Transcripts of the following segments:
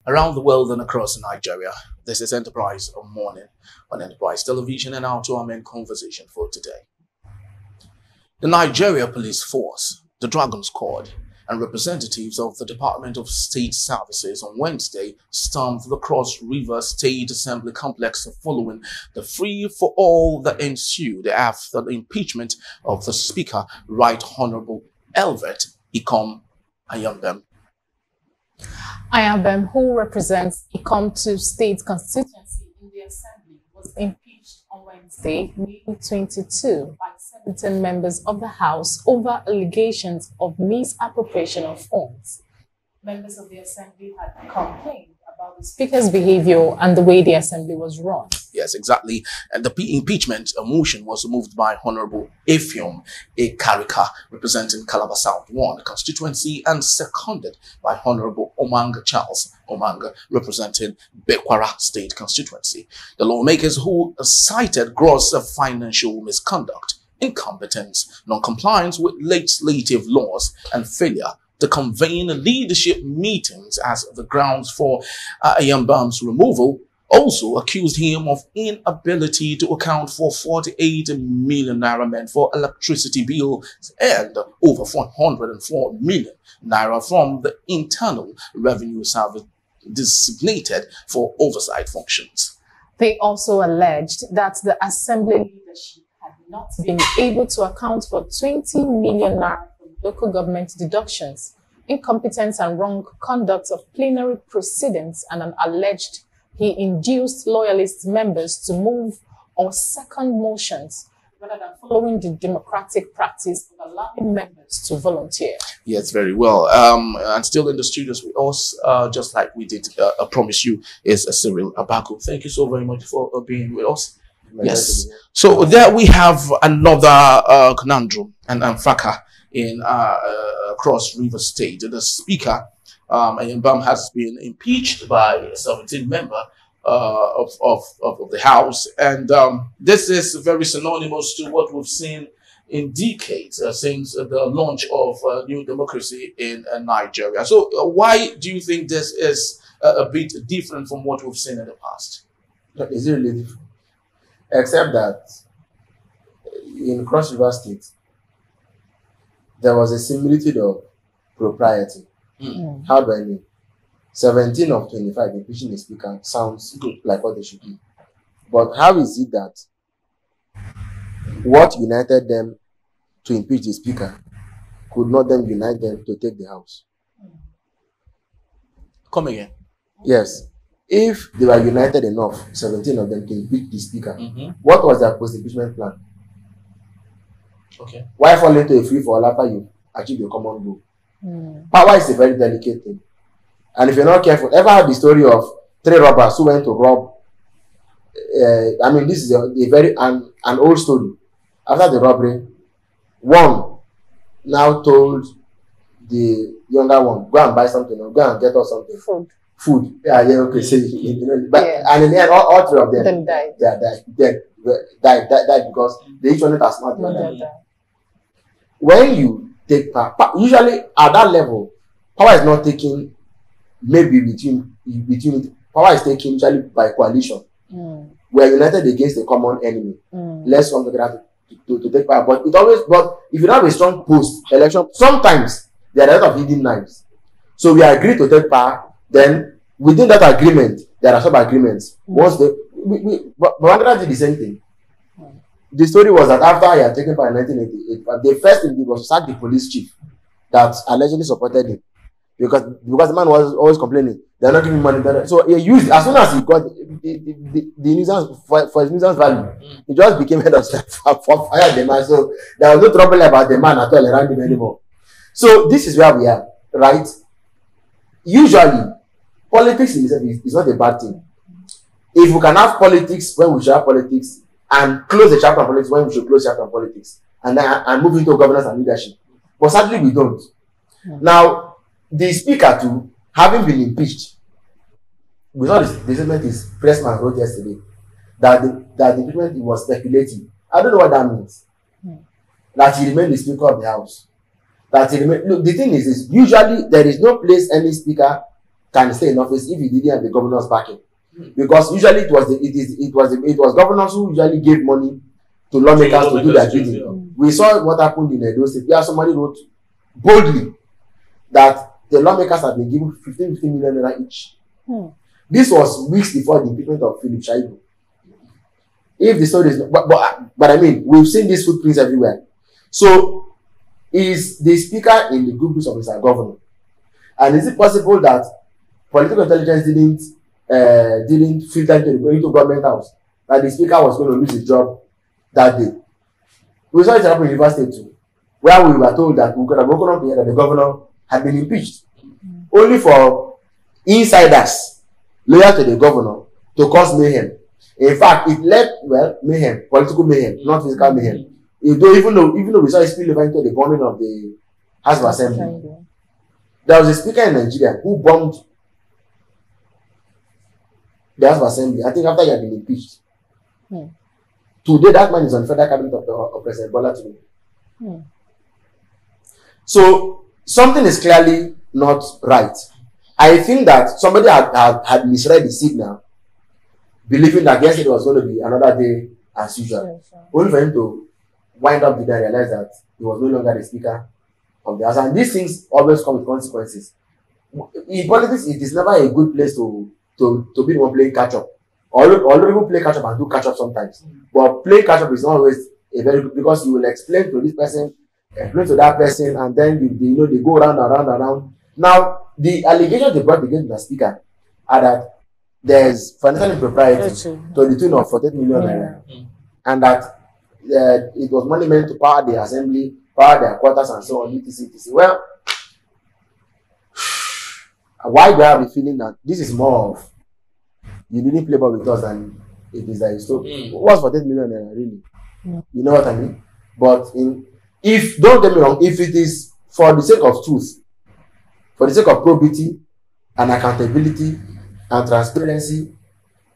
Around the world and across Nigeria, this is Enterprise Morning on Enterprise Television, and now to our main conversation for today. The Nigeria Police Force, the Dragon Squad, and representatives of the Department of State Services on Wednesday stormed the Cross River State Assembly complex following the free-for-all that ensued after the impeachment of the Speaker, Right Honorable Elvet Ikom Ayambem. Ayambem, who represents Ikom 2 State constituency in the Assembly, was impeached on Wednesday, May 22, by 17 members of the House over allegations of misappropriation of funds. Members of the Assembly had complained about the Speaker's behavior and the way the Assembly was run. Yes, exactly. And the impeachment motion was moved by Honorable Efiom Ekarika, representing Calabar South 1 constituency, and seconded by Honorable Omanga Charles Omanga, representing Bekwara State constituency. The lawmakers, who cited gross financial misconduct, incompetence, non-compliance with legislative laws, and failure to convene leadership meetings as the grounds for Ayambam's removal, also accused him of inability to account for 48 million naira meant for electricity bills and over 404 million naira from the Internal Revenue Service designated for oversight functions. They also alleged that the Assembly leadership had not been able to account for 20 million naira from local government deductions, incompetence and wrong conduct of plenary proceedings, and an alleged he induced loyalist members to move or second motions rather than following the democratic practice of allowing members to volunteer. Yes, very well. And still in the studios with us, just like we did promise you, is Cyril Abaku. Thank you so very much for being with us. Yes. So there we have another conundrum and fracas in Cross River State. The Speaker, Ayambam, has been impeached by a 17 member of the House, and this is very synonymous to what we've seen in decades since the launch of New Democracy in Nigeria. So why do you think this is a bit different from what we've seen in the past? It's really different, except that in Cross River State there was a similitude of propriety. How do I mean? 17 of 25 impeaching the Speaker sounds good, like what they should do. But how is it that what united them to impeach the Speaker could not then unite them to take the House? Come again. Yes. If they were united enough, 17 of them, to impeach the Speaker, what was their post-impeachment plan? Okay. Why fall into a free-for-all after you achieve a common goal? Power is a very delicate thing. And if you're not careful, ever had the story of 3 robbers who went to rob? I mean, this is a very an old story. After the robbery, one now told the younger one, go and buy something, or go and get us something. Food. Yeah, okay. So, but, and in the end, all 3 of them died. Died because they each wanted as smart as the other. When you take power, usually at that level, power is not taken maybe between power is taken usually by coalition. We are united against a common enemy. Less one to take power. But if you don't have a strong post-election, sometimes there are a lot of hidden knives. So we agree to take power, then within that agreement, there are sub-agreements. Once Bangladesh did the same thing. The story was that after he had taken power in 1988, the first thing he did was to sack the police chief that allegedly supported him. Because the man was always complaining, they're not giving money. So he used, as soon as he got the nuisance, for his nuisance value, he just became head of staff for fire the man. So there was no trouble about the man at all around him anymore. So this is where we are, right? Usually, politics in itself is not a bad thing. If we can have politics when we should have politics, and close the chapter on politics when we should close the chapter on politics, and move into governance and leadership. But sadly, we don't. Now, the Speaker too, having been impeached, we saw the statement his pressman wrote yesterday, that the impeachment was speculating. I don't know what that means. That he remained the Speaker of the House. That he remained. Look, the thing is usually there is no place any Speaker can stay in office if he didn't have the governor's backing. Because usually it was governors who usually gave money to lawmakers to do their bidding. Yeah. We saw what happened in Edo State, where somebody wrote boldly that the lawmakers had been given 15 million naira each. This was weeks before the impeachment of Philip Shaibu. If the story is not, but I mean, we've seen these footprints everywhere. So, is the speaker in the good books of Mr. Governor? And is it possible that political intelligence didn't filter into government house that the speaker was going to lose his job that day? We saw it happen in River State too, where we were told that we could have woken up here that the governor had been impeached, only for insiders loyal to the governor to cause mayhem. In fact, it led, mayhem, political mayhem, not physical mayhem. Even though we saw it spill over into the bombing of the House of Assembly. There was a speaker in Nigeria who bombed the House of Assembly, I think after he had been impeached. Today, that man is on the federal cabinet of President Bola Tinubu. So, something is clearly not right. I think that somebody had misread the signal, believing that yesterday was going to be another day as usual. Only for him to wind up the day and realize that he was no longer the speaker of the House. And these things always come with consequences. In politics, it is never a good place to be the one playing catch up. Although people play catch up and do catch up sometimes. But playing catch up is not always a very good, because you will explain to this person, explain to that person, and then they go round and round and round. Now, the allegations they brought against the speaker are that there's financial impropriety to the tune of 48 million naira, and that it was money meant to power the assembly, power their quarters, and so on. etc. Well, why do I have a feeling that this is more of you didn't play ball with us than it is that you stole? What's 48 million naira really? You know what I mean? But don't get me wrong, if it is for the sake of truth, for the sake of probity and accountability and transparency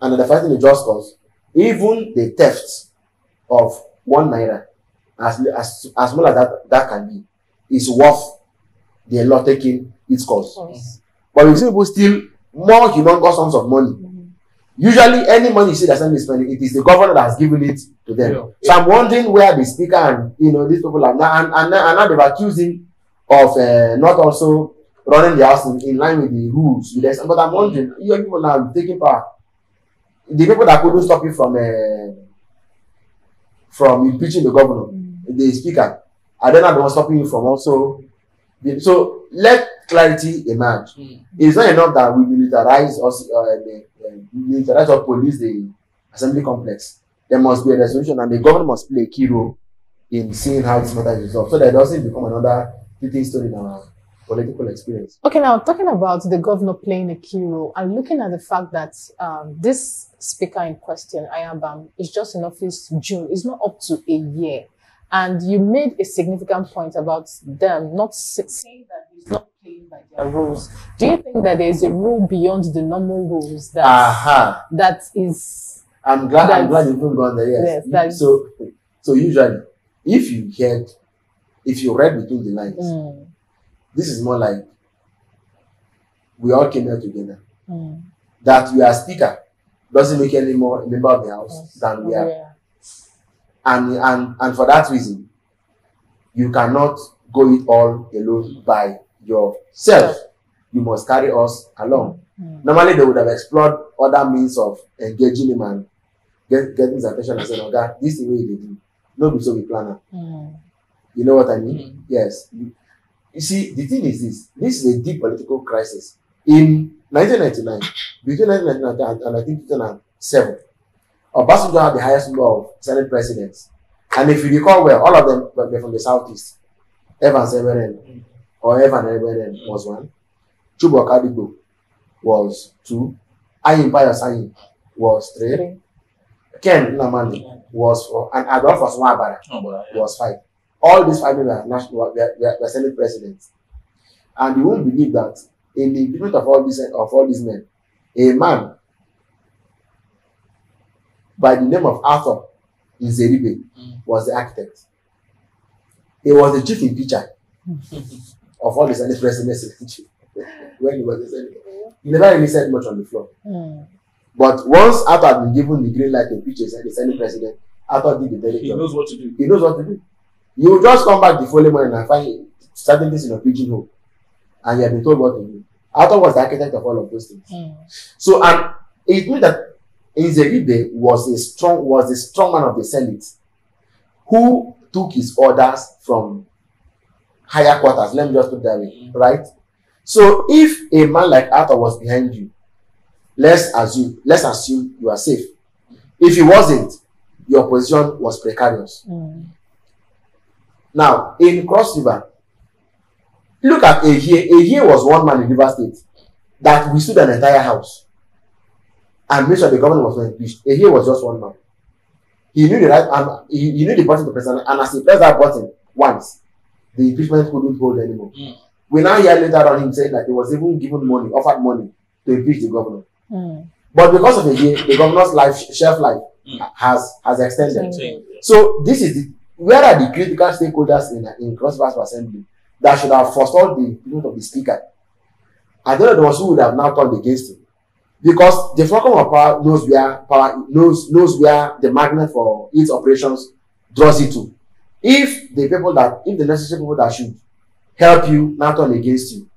and the fighting the just cause, even the theft of 1 naira, as small as that can be, is worth the law taking its course. But you see people steal more humongous sums of money. Usually, any money you see the assembly spending, it is the governor that has given it to them. So I'm wondering where the speaker and these people are now, and now they've accused him of not also running the house in line with the rules. But I'm wondering, you people now taking power. The people that couldn't stop you from impeaching the governor, the speaker, are they not the ones stopping you from also? So let clarity emerge. It's not enough that we militarize or police the assembly complex. There must be a resolution, and the government must play a key role in seeing how this matter is resolved, so that it doesn't become another fitting story in our political experience. Okay, now talking about the governor playing a key role, and looking at the fact that this speaker in question, Ayabam, is just in office June, it's not up to a year. And you made a significant point about them not saying that he's not playing by their rules. Do you think that there is a rule beyond the normal rules that is? I'm glad you've gone there. Yes. So usually, if you read between the lines, this is more like we all came here together. That you are speaker doesn't make any more a member of the house than we are. And for that reason, you cannot go it all alone by yourself. You must carry us along. Normally, they would have explored other means of engaging him and getting his attention and saying, "Okay, this is the way they do. No, so we plan it." You know what I mean? Yes. You see, the thing is this. This is a deep political crisis. In 1999, between 1999 and I think 2007, Obasanjo had the highest number of Senate presidents. And if you recall well, all of them were from the Southeast. Evans Everen was 1. Chubu Akadigbo was 2. Ayin Bayosanyi was 3. Ken Nnamani was 4. And Adolphus Nwabara was 5. All these 5 were Senate presidents. And you won't believe that in the impeachment of all these men, a man by the name of Arthur Nzeribe was the architect. He was the chief impeacher of all the Senate presidents. when he was a senator. He never really said much on the floor. Mm. But once Arthur had been given the green light to impeach the Senate president, Arthur did the very job. He knows what to do. He knows what to do. You will just come back the following morning and find certain things in your pigeonhole, and you have been told what to do. Arthur was the architect of all of those things. Mm. So, and it means that Nzeribe was the strong man of the Senate who took his orders from higher quarters. Let me just put it that way, right? So, if a man like Arthur was behind you, let's assume you are safe. If he wasn't, your position was precarious. Mm. Now, in Cross River, look at Ehie. Ehie was one man in River State that withstood an entire house and made sure the government was not impeached. Ehie was just one man. He knew the right and he knew the button to press, and as he pressed that button once, the impeachment couldn't hold anymore. Mm. We now hear later on him saying that he was even given money, offered money to impeach the governor. Mm. But because of Ehie, the governor's shelf life has extended. So this is where are the critical stakeholders in Cross River Assembly that should have forestalled the improvement of the speaker? I don't know the ones who would have now turned against him, because the fulcrum of power knows where the magnet for its operations draws it to. If the necessary people that should help you now turn against you,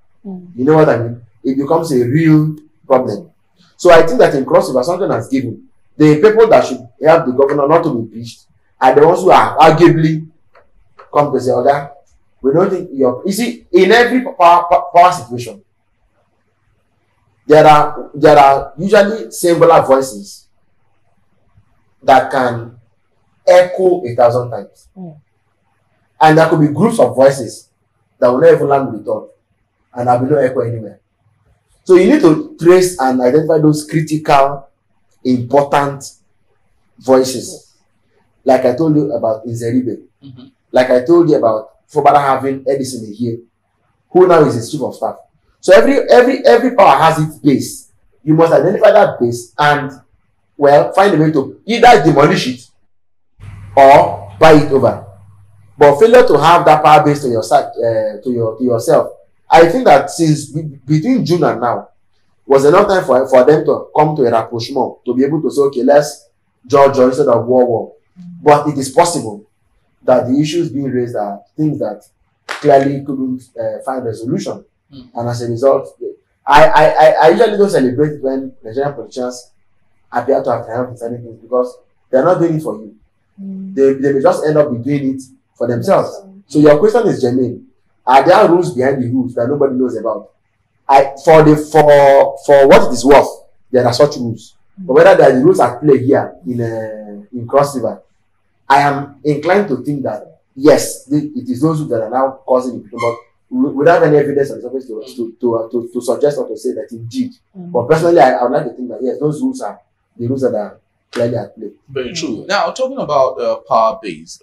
you know what I mean? It becomes a real problem. So I think that in Cross River, something has given. The people that should help the governor not to be impeached are the ones who are arguably come to say, "Okay, we don't think you're." You see, in every power situation, there are usually singular voices that can echo 1,000 times, and there could be groups of voices that will not even land with the thought, and there will be no echo anywhere. So you need to trace and identify those critical, important voices. Like I told you about Nzeribe. Like I told you about Fobara having Edison here, who now is his chief of staff. So every power has its base. You must identify that base and, well, find a way to either demolish it or buy it over. But failure to have that power base to your side, to yourself. I think that since between June and now was enough time for them to come to a rapprochement to be able to say, okay, let's judge instead of war. But it is possible that the issues being raised are things that clearly couldn't find resolution. And as a result, I usually don't celebrate it when Nigerian politicians appear to have triumphed in certain things, because they're not doing it for you. They may just end up doing it for themselves. So your question is genuine. Are there rules behind the rules that nobody knows about? For what it is worth, there are such rules. But whether there are the rules at play here in Cross River, I am inclined to think that yes, it is those that are now causing it, but without any evidence on the surface to suggest or to say that indeed. But personally, I would like to think that yes, those rules are the rules that are clearly at play. Very true. Now, talking about power base,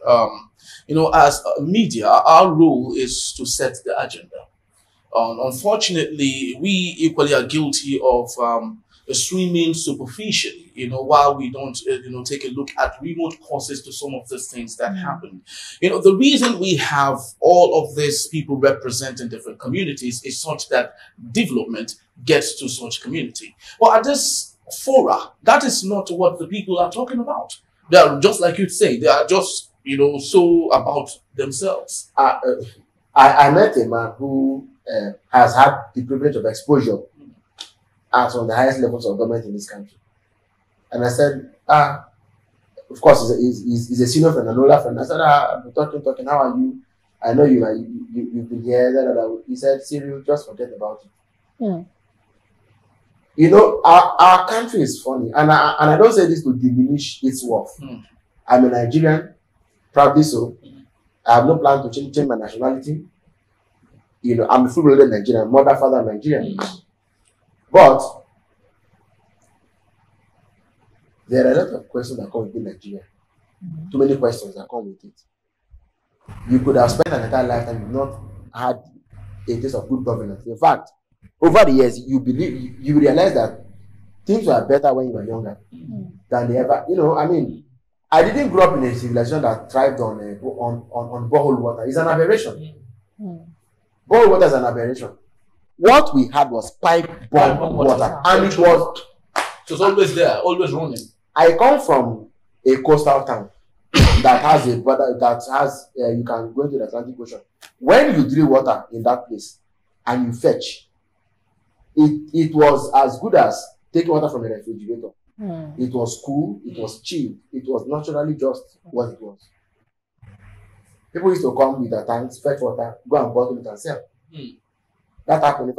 as media, our role is to set the agenda. Unfortunately, we equally are guilty of swimming superficially, while we don't, take a look at remote causes to some of these things that happen. The reason we have all of these people representing different communities is such that development gets to such community. Well, at this fora, that is not what the people are talking about. They are just like you'd say, they are just, so about themselves. I met a man who has had the privilege of exposure at one of the highest levels of government in this country. And I said, of course, he's a senior friend, an older friend. I said, I've been talking, how are you? I know you've been here. He said, Cyril, just forget about it. Our country is funny, and I don't say this to diminish its worth. I'm a Nigerian, proudly so. I have no plan to change my nationality. I'm a full-blooded Nigerian, mother, father, Nigerian. But there are a lot of questions that come with Nigeria. Too many questions that come with it. You could have spent an entire lifetime and not had a taste of good governance. In fact, over the years, you realize that things were better when you were younger than they ever. I didn't grow up in a civilization that thrived on borehole water. It's an aberration. Borehole water is an aberration. What we had was pipe-borne water, and it was always there, always running. I come from a coastal town that has a border that has you can go into the Atlantic Ocean. When you drill water in that place and you fetch, it was as good as taking water from a refrigerator. It was cool, it was cheap, it was naturally just what it was. People used to come with their tanks, fetch water, go and bottle it and sell. That happened.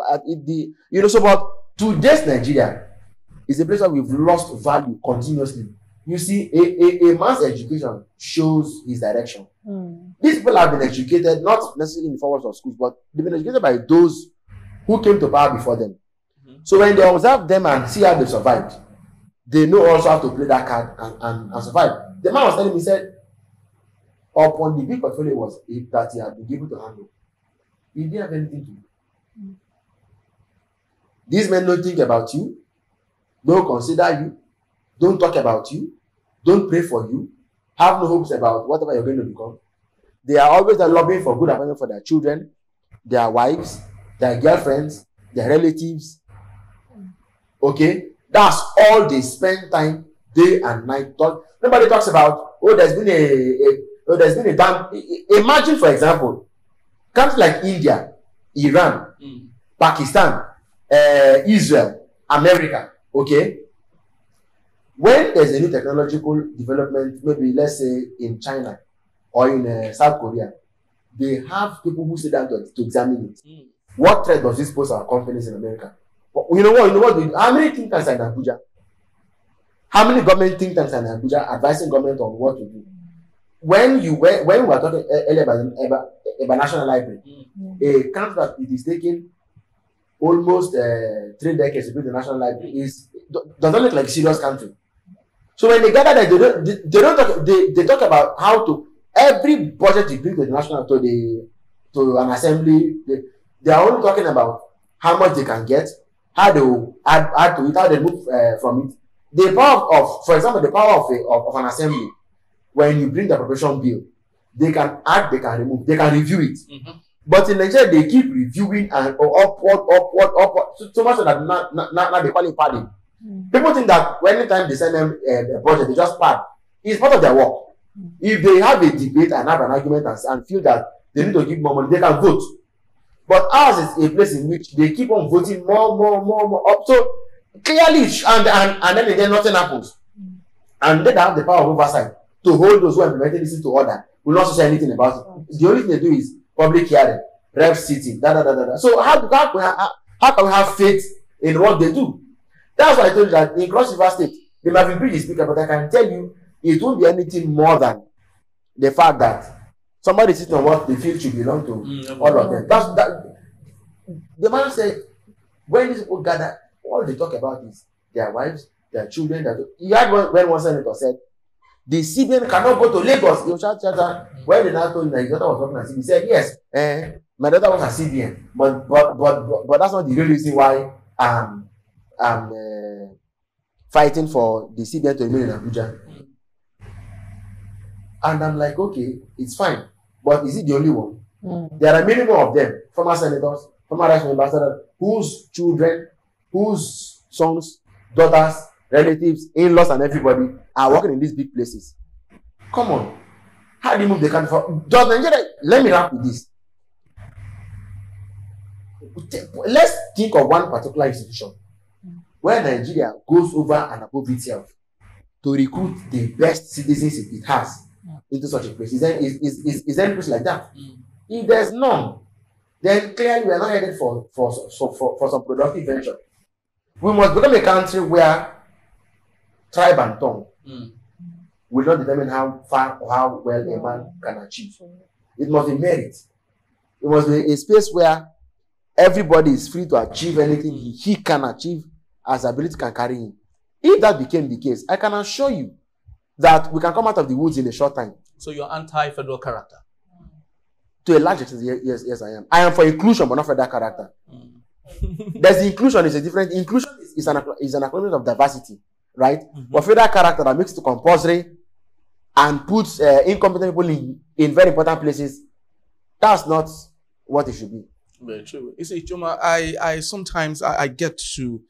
So but today's Nigeria is a place where we've lost value continuously. You see, a man's education shows his direction. These people have been educated, not necessarily in the four walls of schools, but they've been educated by those who came to power before them. So when they observe them and see how they survived, they know also how to play that card and survive. The man was telling me, he said, upon the big portfolio that he had been able to handle, he didn't have anything to do. These men don't think about you, don't consider you, don't talk about you, don't pray for you, have no hopes about whatever you're going to become. They are always lobbying for good appointment for their children, their wives, their girlfriends, their relatives. Okay? That's all they spend time day and night talk. Nobody talks about, there's been a damn. Imagine, for example, countries like India, Iran, Pakistan, Israel, America. Okay? When there's a new technological development, maybe let's say in China or in South Korea, they have people who sit down to examine it. What threat does this pose our companies in America? You know what? How many think tanks are in Abuja? How many government think tanks are in Abuja advising government on what to do? When we were talking earlier about National Library, a country that it is taking almost 3 decades to build the National Library does not look like a serious country. So when they gather there, they don't talk. They talk about how to every budget you bring to the national to an assembly. They are only talking about how much they can get, how they will add to it, how they move from it. The power of, for example, the power of an assembly. When you bring the appropriation bill, they can add, they can remove, they can review it. But in Nigeria, they keep reviewing and upward, so much so that now they call it padding. People think that anytime they send them a budget, they just pad. It's part of their work. If they have a debate and have an argument and feel that they need to give more money, they can vote. But ours is a place in which they keep on voting more up. So clearly, and then again, nothing happens. And they have the power of oversight to hold those who are implementing this to order. Will not say anything about it. The only thing they do is public hearing, rep sitting, So how can we have faith in what they do? That's why I told you that in Cross River State, they might have increased the speaker, but I can tell you it won't be anything more than the fact that somebody sitting on what they feel should belong to all of them. The man said, when these people gather, all they talk about is their wives, their children. You had when one senator said, the CBN cannot go to Lagos. When the now told him that his daughter was working at CBN, he said, yes, my daughter was at CBN, but that's not the real reason why I'm fighting for the CBN to remain in Abuja. And I'm like, okay, it's fine. But is it the only one? There are many more of them, former senators, former rights ambassadors, whose children, whose sons, daughters, relatives, in-laws, and everybody are working in these big places. Come on. How do you move the country for? Does Nigeria, let me wrap with this. Let's think of one particular institution where Nigeria goes over and above itself to recruit the best citizens it has into such a place. Is there any place like that? If there's none, then clearly we are not headed for some productive venture. We must become a country where tribe and tongue will not determine how far or how well a man can achieve. It must be merit. It must be a space where everybody is free to achieve anything he can achieve as ability can carry him. If that became the case, I can assure you that we can come out of the woods in a short time. So you're anti-federal character? To a large extent, yes, I am. I am for inclusion, but not federal character. There's the inclusion is a different. Inclusion is an acknowledgement of diversity, right? But federal character that makes it compulsory and puts incompetent people in very important places, that's not what it should be. Very true. You see, Choma, I sometimes I get to,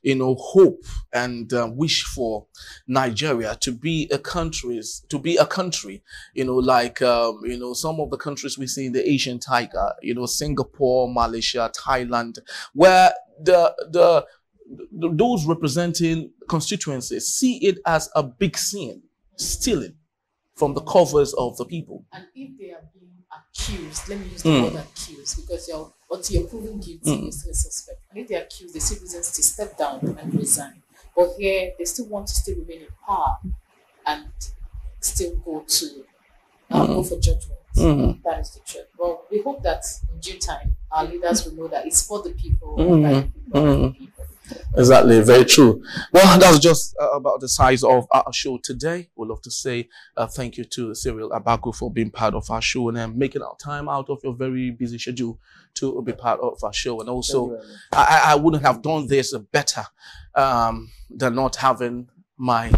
hope and wish for Nigeria to be a country, like some of the countries we see in the Asian tiger, Singapore, Malaysia, Thailand, where those representing constituencies see it as a big sin, stealing from the covers of the people. And if they are being accused, let me use the word accused, because until you're proven guilty, you're still a suspect. And if they're accused, the citizens to step down and resign. But here, they still want to still remain in power and still go for judgment. That is the truth. Well, we hope that in due time, our leaders will know that it's for the people, by the people, for the people. Exactly, very true. Well, that's just about the size of our show today. We'd love to say thank you to Cyril Abagu for being part of our show and making our time out of your very busy schedule to be part of our show. And also, I wouldn't have done this better than not having my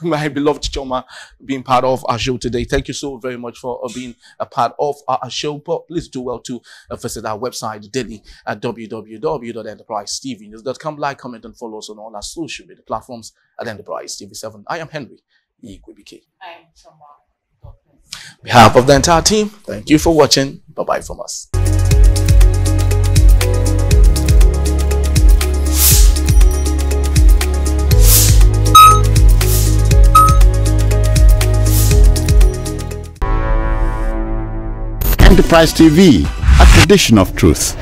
my beloved Choma being part of our show today. Thank you so very much for being a part of our show. But please do well to visit our website daily at www.enterprisetv.com. Like, comment, and follow us on all our social media platforms at Enterprise TV7. I am Henry Ikwibike. I am Choma. On behalf of the entire team, thank you for watching. Bye-bye from us. Enterprise TV, a tradition of truth.